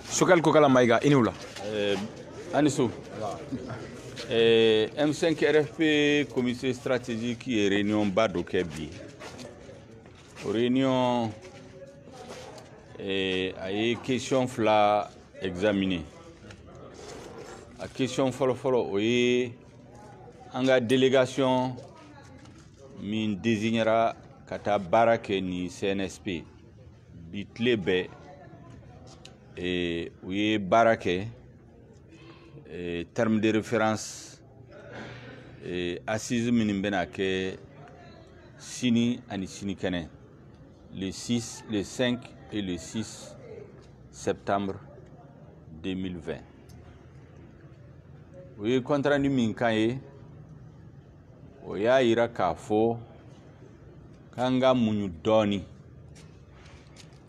Sokal Kokala Maïga, Inoula. Anissou. M5 RFP, comité stratégique qui est réunion Bado Kebi. Réunion a eu question fla examinée. La question follow oui, en délégation min désignera kata barake ni CNSP bitlebe et oui barake terme de référence assise minimbena ke sini ani sini kene le 6, le 5 et le 6 septembre 2020. Oui, compte rendu minkaye oya ira kafo kanga munyu doni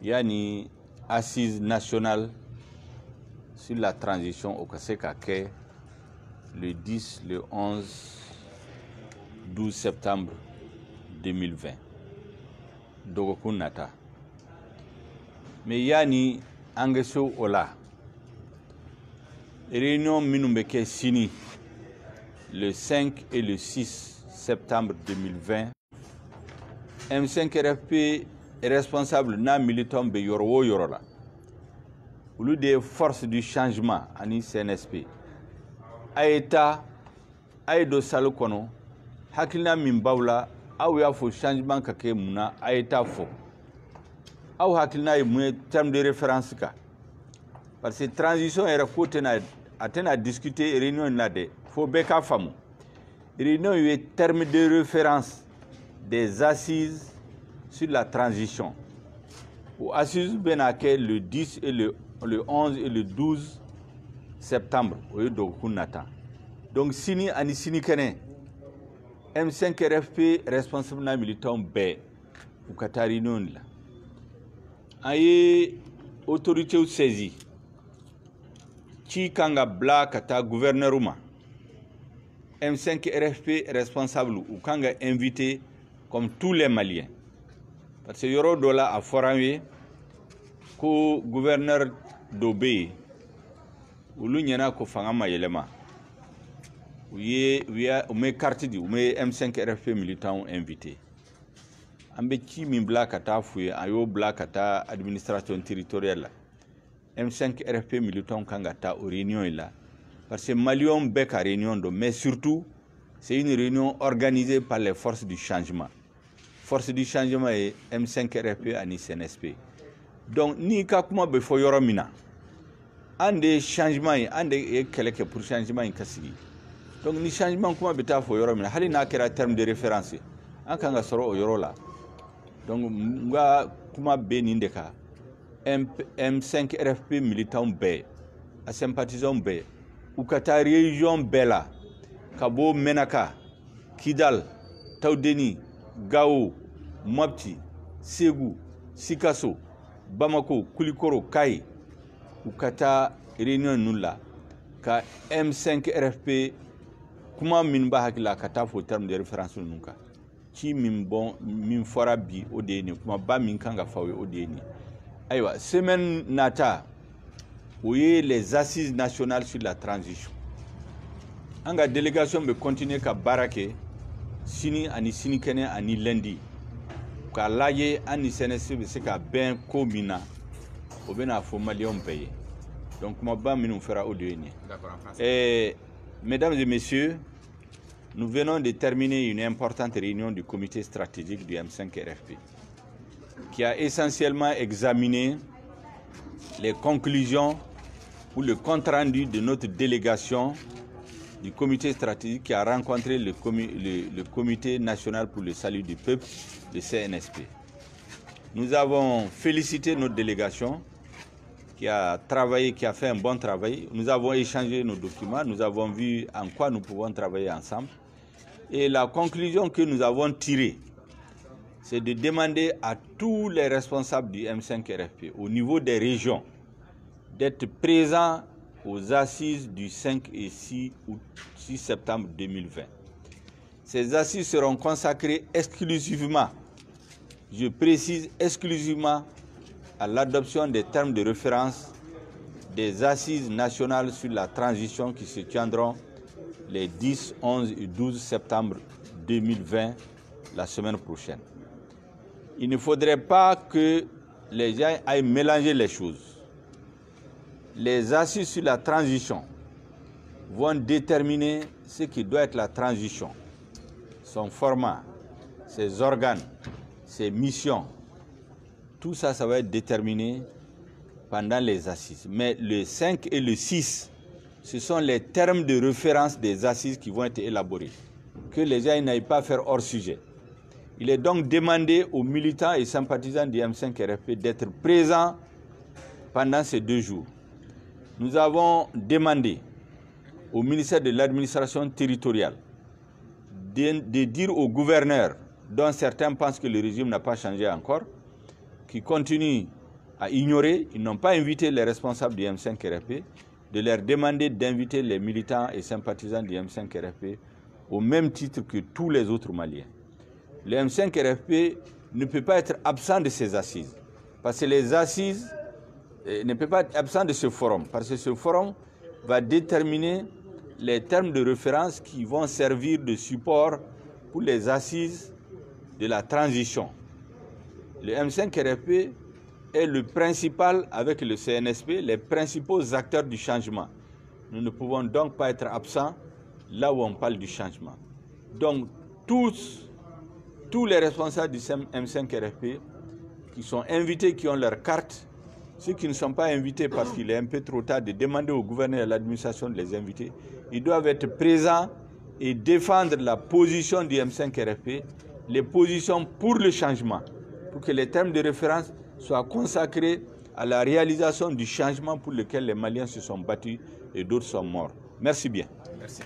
yani assise nationale sur la transition au Kasekake le 10, le 11, 12 septembre 2020. Dogokun nata. Mais yani angeso ola. Réunion Minumbeke Sini le 5 et le 6 septembre 2020. M5 RFP est responsable na militant be yoro yorola. Au lieu des forces du changement ani CNSP. Aeta aido salukono hakilina mimbawla au ya fo changement kake muna aeta fo. Au hakilina e terme de référence ka. Parce que transition est côté na atena discuter réunion na de faut beka famu. Réunion est terme de référence des assises sur la transition. Aux assises benake le 10 et le 11 et le 12 septembre au Dokunata. Donc sini ani sini kene M5 RFP responsable na militant B ou Katari non la. Aye autorité ou saisie. Chi kanga bla kata gouverneur uma. M5 RFP responsable ou kanga invité comme tous les Maliens. Parce que yoro dola a foranwe ko gouverneur d'Obé ou l'union ko fangama yelema. Ou me carte di ou me M5 RFP militant invité. Ambe chi min bla kata fouye ayo bla kata administration territoriale. M5 RFP militant kangata aux réunions là. Parce que Malion bec à réunion, mais surtout, c'est une réunion organisée par les forces du changement. Forces du changement et M5 RFP à CNSP. Donc, ni kakuma befo yoromina. Ande changement, ande keleke pour changement in kasigi. Donc, ni changement kuma beta fo yoromina. Hali na kera terme de référence. An kanga soro o yorola. Donc, nga kuma be nindeka. M5 RFP militant B, à sympathisant B, ou kata région Bela, Kabo Menaka, Kidal, Taudeni, Gao, Mopti, Ségou, Sikasso, Bamako, Kulikoro, Kai, ou kata réunion Nula, ka M5 RFP, kuma minba hakila kata fo terme de référence nunca. Qui min fora bi odeni, kuma ba min kanga fawe odeni. Aïwa, semaine nata, où est les assises nationales sur la transition. La délégation va continuer à barake, sini ani sini kene ani lundi. Ka laye ani CNSP c'est ka ben komina, au bena fo malion paye. Donc ma ba nous fera au dernier. Mesdames et messieurs, nous venons de terminer une importante réunion du comité stratégique du M5 RFP. Qui a essentiellement examiné les conclusions ou le compte-rendu de notre délégation du comité stratégique qui a rencontré le comité national pour le salut du peuple, le CNSP. Nous avons félicité notre délégation qui a travaillé, qui a fait un bon travail. Nous avons échangé nos documents, nous avons vu en quoi nous pouvons travailler ensemble. Et la conclusion que nous avons tirée, c'est de demander à tous les responsables du M5 RFP au niveau des régions d'être présents aux assises du 5 et 6 septembre 2020. Ces assises seront consacrées exclusivement, je précise exclusivement, à l'adoption des termes de référence des assises nationales sur la transition qui se tiendront les 10, 11 et 12 septembre 2020, la semaine prochaine. Il ne faudrait pas que les gens aillent mélanger les choses. Les assises sur la transition vont déterminer ce qui doit être la transition, son format, ses organes, ses missions. Tout ça, ça va être déterminé pendant les assises. Mais le 5 et le 6, ce sont les termes de référence des assises qui vont être élaborés. Que les gens n'aillent pas faire hors sujet. Il est donc demandé aux militants et sympathisants du M5 RFP d'être présents pendant ces 2 jours. Nous avons demandé au ministère de l'administration territoriale de dire aux gouverneurs, dont certains pensent que le régime n'a pas changé encore, qui continuent à ignorer, ils n'ont pas invité les responsables du M5 RFP, de leur demander d'inviter les militants et sympathisants du M5 RFP au même titre que tous les autres Maliens. Le M5 RFP ne peut pas être absent de ces assises, parce que les assises ne peuvent pas être absent de ce forum, parce que ce forum va déterminer les termes de référence qui vont servir de support pour les assises de la transition. Le M5 RFP est le principal, avec le CNSP, les principaux acteurs du changement. Nous ne pouvons donc pas être absents là où on parle du changement. Donc, tous les responsables du M5 RFP qui sont invités, qui ont leur carte, ceux qui ne sont pas invités parce qu'il est un peu trop tard de demander au gouverneur et à l'administration de les inviter, ils doivent être présents et défendre la position du M5 RFP, les positions pour le changement, pour que les termes de référence soient consacrés à la réalisation du changement pour lequel les Maliens se sont battus et d'autres sont morts. Merci bien. Merci.